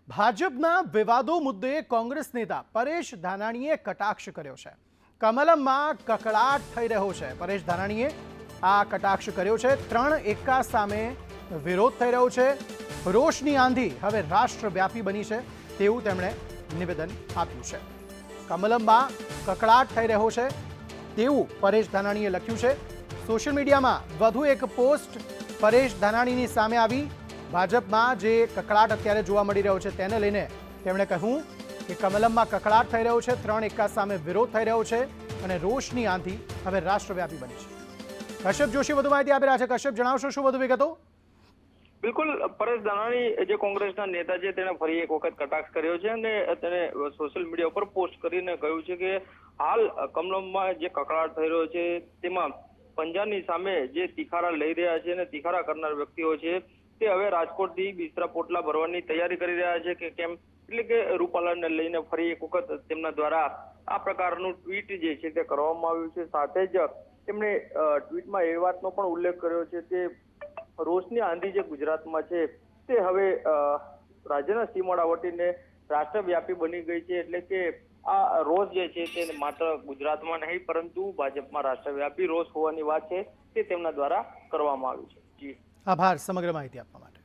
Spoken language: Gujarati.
ભાજપના વિવાદો મુદ્દે કોંગ્રેસ નેતા પરેશ ધાનાણીએ કટાક્ષ કર્યો છે। કમલમમાં કકળાટ થઈ રહ્યો છે। પરેશ ધાનાણીએ આ કટાક્ષ કર્યો છે। 3 એકા સામે વિરોધ થઈ રહ્યો છે। રોષની આંધી હવે રાષ્ટ્રવ્યાપી બની છે તેવું તેમણે નિવેદન આપ્યું છે। કમલમમાં કકળાટ થઈ રહ્યો છે તેવું પરેશ ધાનાણીએ લખ્યું છે। સોશિયલ મીડિયામાં વધુ એક પોસ્ટ પરેશ ધાનાણીની સામે આવી। ભાજપમાં જે કકળાટ અત્યારે જોવા મળી રહ્યો છે તેને લઈને તેમણે કહ્યું કે કમલમમાં કકળાટ થઈ રહ્યો છે, 3 એકા સામે વિરોધ થઈ રહ્યો છે અને રોષની આંધી હવે રાષ્ટ્રવ્યાપી બની છે। કશ્યપ જોશી વધુ માહિતી આપી રહ્યા છે। કશ્યપ, જણાવશો શું વધુ વિગતો? બિલકુલ, પરેશ ધાનાણી જે કોંગ્રેસના નેતા છે તેને ફરી એક વખત કટાક્ષ કર્યો છે અને તેને સોશિયલ મીડિયા ઉપર પોસ્ટ કરીને કહ્યું છે કે હાલ કમલમમાં જે કકળાટ થઈ રહ્યો છે તેમાં પંજાની સામે જે તિખારા લઈ રહ્યા છે અને તિખારા કરનાર વ્યક્તિઓ છે તે હવે રાજકોટથી બિસ્તરા પોટલા ભરવાની તૈયારી કરી રહ્યા છે કે કેમ, એટલે કે રૂપાલાને લઈને ફરી એક વખત તેમના દ્વારા આ પ્રકારનું ટ્વીટ જે છે તે કરવામાં આવ્યું છે। સાથે જ તેમણે ટ્વીટમાં એ વાતનો પણ ઉલ્લેખ કર્યો છે કે રોષની આંધી જે ગુજરાતમાં છે તે હવે રાજ્યના સીમાડા વટીને રાષ્ટ્રવ્યાપી બની ગઈ છે। એટલે કે આ રોષ જે છે તે માત્ર ગુજરાતમાં નહીં પરંતુ ભાજપમાં રાષ્ટ્રવ્યાપી રોષ હોવાની વાત છે તે તેમના દ્વારા કરવામાં આવ્યું છે। જી, આભાર સમગ્ર માહિતી આપવા માટે।